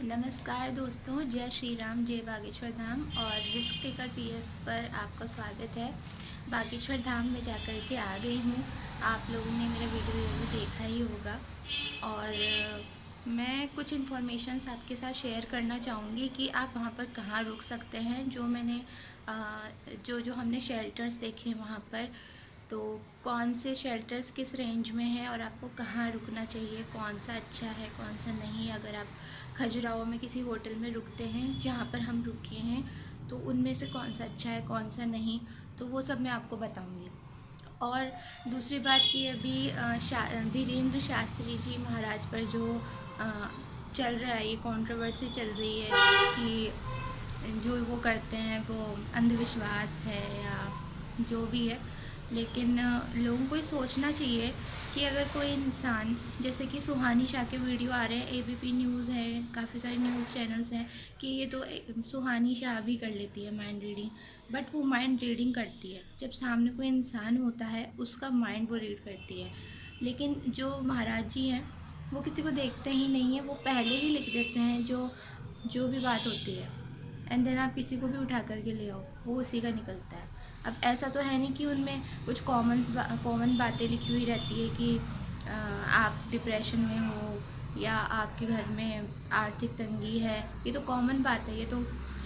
नमस्कार दोस्तों, जय श्री राम, जय बागेश्वर धाम और रिस्क टेकर पीएस पर आपका स्वागत है। बागेश्वर धाम में जाकर के आ गई हूँ। आप लोगों ने मेरा वीडियो ज़रूर देखा ही होगा और मैं कुछ इन्फॉर्मेशंस आपके साथ शेयर करना चाहूँगी कि आप वहाँ पर कहाँ रुक सकते हैं। जो मैंने जो हमने शेल्टर्स देखे वहाँ पर, तो कौन से शेल्टर्स किस रेंज में हैं और आपको कहाँ रुकना चाहिए, कौन सा अच्छा है कौन सा नहीं। अगर आप खजुराहो में किसी होटल में रुकते हैं जहाँ पर हम रुके हैं, तो उनमें से कौन सा अच्छा है कौन सा नहीं, तो वो सब मैं आपको बताऊंगी। और दूसरी बात कि अभी धीरेन्द्र शास्त्री जी महाराज पर जो चल रहा है, ये कंट्रोवर्सी चल रही है कि जो वो करते हैं वो अंधविश्वास है या जो भी है। लेकिन लोगों को ये सोचना चाहिए कि अगर कोई इंसान, जैसे कि सुहानी शाह के वीडियो आ रहे हैं, एबीपी न्यूज़ है, काफ़ी सारे न्यूज़ चैनल्स हैं कि ये तो सुहानी शाह भी कर लेती है माइंड रीडिंग। बट वो माइंड रीडिंग करती है जब सामने कोई इंसान होता है, उसका माइंड वो रीड करती है। लेकिन जो महाराज जी हैं वो किसी को देखते ही नहीं है, वो पहले ही लिख देते हैं जो जो भी बात होती है, एंड देन आप किसी को भी उठा करके ले आओ वो उसी का निकलता है। अब ऐसा तो है नहीं कि उनमें कुछ कॉमन बातें लिखी हुई रहती है कि आप डिप्रेशन में हो या आपके घर में आर्थिक तंगी है। ये तो कॉमन बात है, ये तो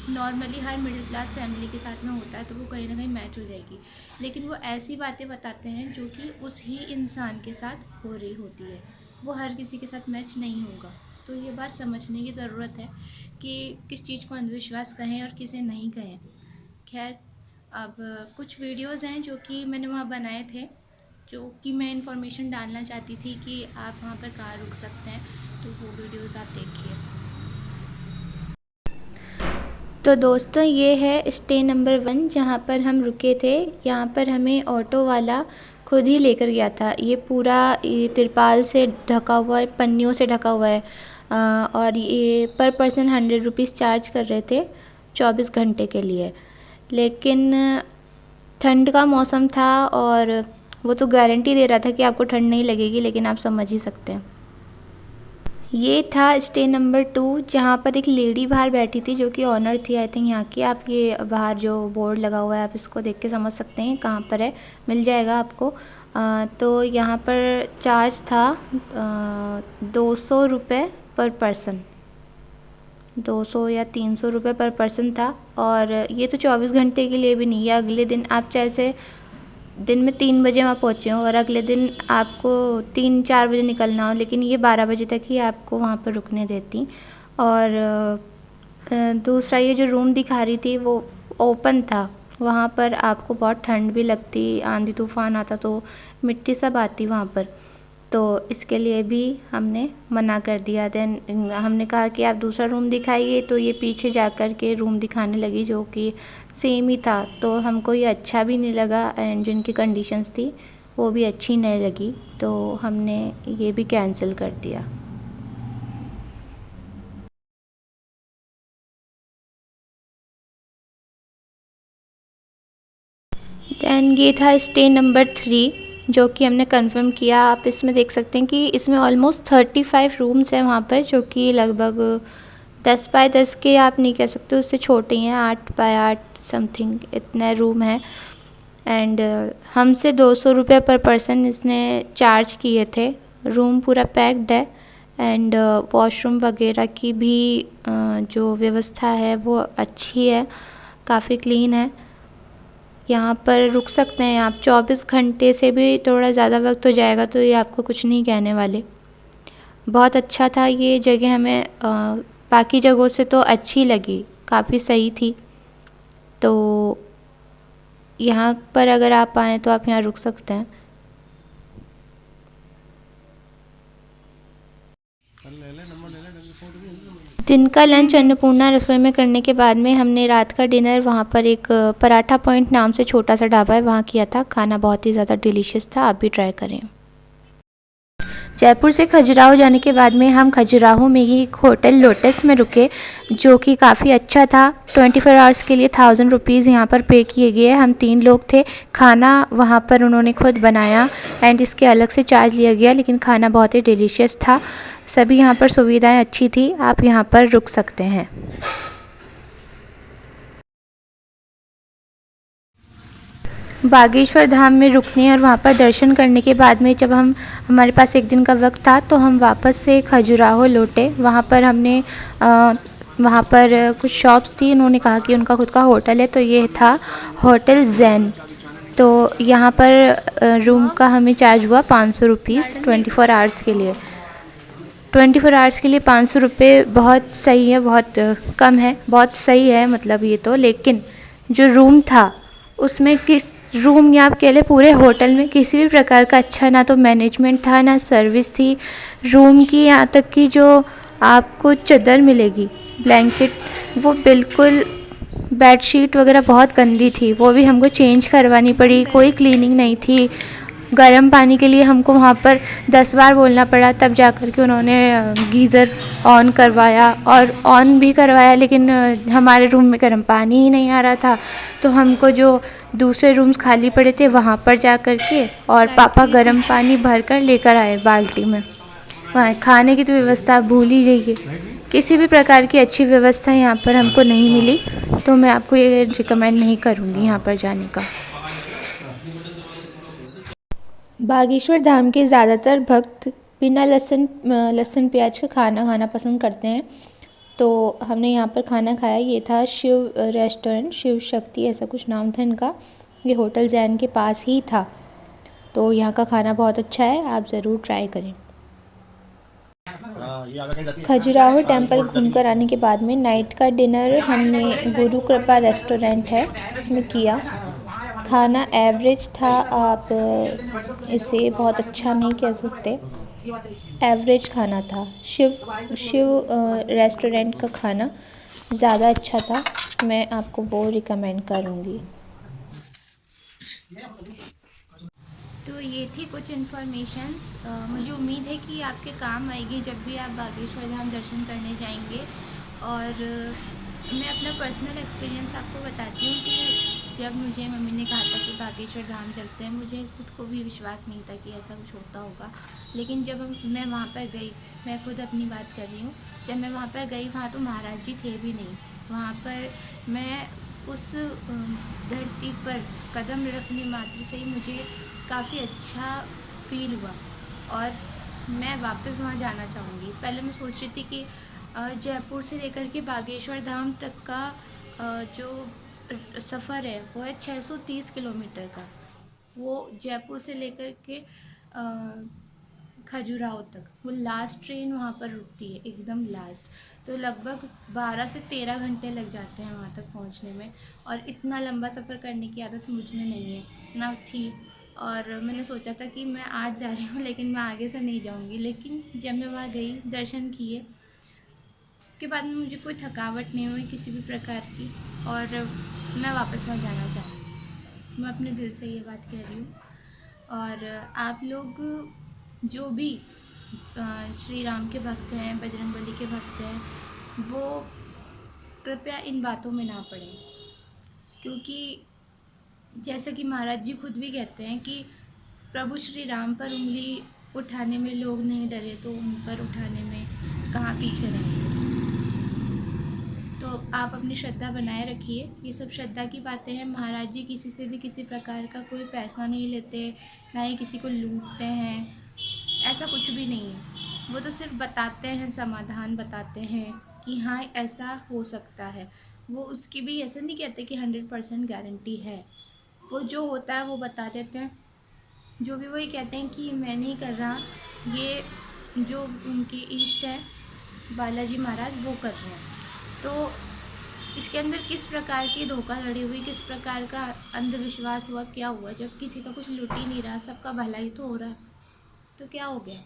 नॉर्मली हर मिडिल क्लास फैमिली के साथ में होता है, तो वो कहीं ना कहीं मैच हो जाएगी। लेकिन वो ऐसी बातें बताते हैं जो कि उस ही इंसान के साथ हो रही होती है, वो हर किसी के साथ मैच नहीं होगा। तो ये बात समझने की ज़रूरत है कि किस चीज़ को अंधविश्वास कहें और किसे नहीं कहें। खैर, अब कुछ वीडियोज़ हैं जो कि मैंने वहाँ बनाए थे, जो कि मैं इन्फॉर्मेशन डालना चाहती थी कि आप वहाँ पर कहाँ रुक सकते हैं, तो वो वीडियोज़ आप देखिए। तो दोस्तों, ये है स्टे नंबर 1 जहाँ पर हम रुके थे। यहाँ पर हमें ऑटो वाला खुद ही लेकर गया था। ये पूरा ये तिरपाल से ढका हुआ है, पन्नियों से ढका हुआ है। और ये पर पर्सन 100 रुपीज़ चार्ज कर रहे थे 24 घंटे के लिए। लेकिन ठंड का मौसम था और वो तो गारंटी दे रहा था कि आपको ठंड नहीं लगेगी, लेकिन आप समझ ही सकते हैं। ये था स्टे नंबर 2 जहाँ पर एक लेडी बाहर बैठी थी जो कि ऑनर थी आई थिंक यहाँ की। आप ये बाहर जो बोर्ड लगा हुआ है आप इसको देख के समझ सकते हैं कहाँ पर है, मिल जाएगा आपको। तो यहाँ पर चार्ज था 200 रुपये पर पर्सन, 200 या 300 रुपये पर पर्सन था। और ये तो 24 घंटे के लिए भी नहीं है, अगले दिन आप चाहे से दिन में 3 बजे वहाँ पहुँचे हो और अगले दिन आपको 3-4 बजे निकलना हो, लेकिन ये 12 बजे तक ही आपको वहाँ पर रुकने देती। और दूसरा, ये जो रूम दिखा रही थी वो ओपन था, वहाँ पर आपको बहुत ठंड भी लगती, आंधी तूफ़ान आता तो मिट्टी सब आती वहाँ पर। तो इसके लिए भी हमने मना कर दिया। देन हमने कहा कि आप दूसरा रूम दिखाइए, तो ये पीछे जा कर के रूम दिखाने लगी जो कि सेम ही था। तो हमको ये अच्छा भी नहीं लगा एंड जिनकी कंडीशंस थी वो भी अच्छी नहीं लगी, तो हमने ये भी कैंसिल कर दिया। दैन ये था स्टे नंबर 3 जो कि हमने कंफर्म किया। आप इसमें देख सकते हैं कि इसमें ऑलमोस्ट 35 रूम्स हैं वहाँ पर, जो कि लगभग 10 बाय 10 के आप नहीं कह सकते, उससे छोटे ही हैं, 8 बाय 8 समथिंग इतने रूम हैं। एंड हमसे 200 रुपये पर पर्सन इसने चार्ज किए थे। रूम पूरा पैक्ड है एंड वॉशरूम वगैरह की भी जो व्यवस्था है वो अच्छी है, काफ़ी क्लीन है। यहाँ पर रुक सकते हैं आप, 24 घंटे से भी थोड़ा ज़्यादा वक्त हो जाएगा तो ये आपको कुछ नहीं कहने वाले। बहुत अच्छा था ये जगह, हमें बाकी जगहों से तो अच्छी लगी, काफ़ी सही थी। तो यहाँ पर अगर आप आएँ तो आप यहाँ रुक सकते हैं। दिन का लंच अन्नपूर्णा रसोई में करने के बाद में हमने रात का डिनर वहाँ पर एक पराठा पॉइंट नाम से छोटा सा ढाबा है वहाँ किया था। खाना बहुत ही ज़्यादा डिलीशियस था, आप भी ट्राई करें। जयपुर से खजुराहो जाने के बाद में हम खजुराहो में ही एक होटल लोटस में रुके, जो कि काफ़ी अच्छा था। 24 आवर्स के लिए 1000 रुपीज़ यहाँ पर पे किए गए। हम 3 लोग थे। खाना वहाँ पर उन्होंने खुद बनाया एंड इसके अलग से चार्ज लिया गया, लेकिन खाना बहुत ही डिलीशियस था। सभी यहाँ पर सुविधाएं अच्छी थी। आप यहाँ पर रुक सकते हैं। बागेश्वर धाम में रुकने और वहाँ पर दर्शन करने के बाद में जब हमारे पास एक दिन का वक्त था, तो हम वापस से खजुराहो लौटे। वहाँ पर हमने वहाँ पर कुछ शॉप्स थी। उन्होंने कहा कि उनका खुद का होटल है, तो ये था होटल जैन। तो यहाँ पर रूम का हमें चार्ज हुआ 500 रुपीज़ 24 आवर्स के लिए। 24 आवर्स के लिए 500 रुपये बहुत सही है, बहुत कम है, बहुत सही है मतलब ये तो। लेकिन जो रूम था उसमें रूम या आप कह लें पूरे होटल में किसी भी प्रकार का अच्छा ना तो मैनेजमेंट था, ना सर्विस थी। रूम की यहाँ तक कि जो आपको चादर मिलेगी, ब्लैंकेट, वो बिल्कुल, बेडशीट वगैरह बहुत गंदी थी, वो भी हमको चेंज करवानी पड़ी। कोई क्लीनिंग नहीं थी। गर्म पानी के लिए हमको वहाँ पर 10 बार बोलना पड़ा, तब जा कर के उन्होंने गीज़र ऑन करवाया, और ऑन भी करवाया, लेकिन हमारे रूम में गर्म पानी ही नहीं आ रहा था। तो हमको जो दूसरे रूम्स खाली पड़े थे वहाँ पर जा कर के और पापा गर्म पानी भर कर लेकर आए बाल्टी में। वहाँ खाने की तो व्यवस्था भूल ही जाइए। किसी भी प्रकार की अच्छी व्यवस्था यहाँ पर हमको नहीं मिली, तो मैं आपको ये रिकमेंड नहीं करूँगी यहाँ पर जाने का। बागेश्वर धाम के ज़्यादातर भक्त बिना लहसुन प्याज का खाना खाना पसंद करते हैं। तो हमने यहाँ पर खाना खाया। ये था शिव रेस्टोरेंट, शिव शक्ति ऐसा कुछ नाम था इनका। ये होटल जैन के पास ही था। तो यहाँ का खाना बहुत अच्छा है, आप ज़रूर ट्राई करें। खजुराहो टेम्पल घूमकर आने के बाद में नाइट का डिनर हमने गुरु कृपा रेस्टोरेंट है उसमें किया। खाना एवरेज था, आप इसे बहुत अच्छा नहीं कह सकते, एवरेज खाना था। शिव रेस्टोरेंट का खाना ज़्यादा अच्छा था, मैं आपको वो रिकमेंड करूँगी। तो ये थी कुछ इन्फॉर्मेशंस। मुझे उम्मीद है कि आपके काम आएगी जब भी आप बागेश्वर धाम दर्शन करने जाएंगे। और मैं अपना पर्सनल एक्सपीरियंस आपको बताती हूँ कि जब मुझे मम्मी ने कहा था कि बागेश्वर धाम चलते हैं, मुझे खुद को भी विश्वास नहीं था कि ऐसा कुछ होता होगा। लेकिन जब मैं वहाँ पर गई, मैं खुद अपनी बात कर रही हूँ, जब मैं वहाँ पर गई, वहाँ तो महाराज जी थे भी नहीं। वहाँ पर मैं उस धरती पर कदम रखने मात्र से ही मुझे काफ़ी अच्छा फील हुआ, और मैं वापस वहाँ जाना चाहूँगी। पहले मैं सोच रही थी कि जयपुर से लेकर के बागेश्वर धाम तक का जो सफ़र है वो है 630 किलोमीटर का। वो जयपुर से लेकर के खजुराहो तक, वो लास्ट ट्रेन वहाँ पर रुकती है, एकदम लास्ट। तो लगभग 12 से 13 घंटे लग जाते हैं वहाँ तक पहुँचने में। और इतना लंबा सफ़र करने की आदत मुझ में नहीं है, ना थी। और मैंने सोचा था कि मैं आज जा रही हूँ लेकिन मैं आगे से नहीं जाऊँगी। लेकिन जब मैं वहाँ गई, दर्शन किए, उसके बाद में मुझे कोई थकावट नहीं हुई किसी भी प्रकार की, और मैं वापस वहाँ जाना चाहूँगी। मैं अपने दिल से ये बात कह रही हूँ। और आप लोग जो भी श्री राम के भक्त हैं, बजरंगबली के भक्त हैं, वो कृपया इन बातों में ना पड़ें। क्योंकि जैसा कि महाराज जी खुद भी कहते हैं कि प्रभु श्री राम पर उंगली उठाने में लोग नहीं डरे, तो उन पर उठाने में कहाँ पीछे रहेंगे। तो आप अपनी श्रद्धा बनाए रखिए। ये सब श्रद्धा की बातें हैं। महाराज जी किसी से भी किसी प्रकार का कोई पैसा नहीं लेते, ना ही किसी को लूटते हैं, ऐसा कुछ भी नहीं है। वो तो सिर्फ बताते हैं, समाधान बताते हैं कि हाँ ऐसा हो सकता है। वो उसकी भी ऐसा नहीं कहते कि 100% गारंटी है। वो जो होता है वो बता देते हैं। जो भी वही कहते हैं कि मैं नहीं कर रहा, ये जो उनके इष्ट हैं बालाजी महाराज वो कर रहे हैं। तो इसके अंदर किस प्रकार की धोखाधड़ी हुई, किस प्रकार का अंधविश्वास हुआ, क्या हुआ? जब किसी का कुछ लुट ही नहीं रहा, सबका भला ही तो हो रहा है, तो क्या हो गया?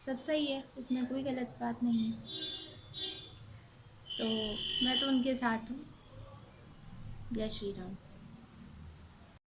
सब सही है, इसमें कोई गलत बात नहीं है। तो मैं तो उनके साथ हूँ। जय श्री राम।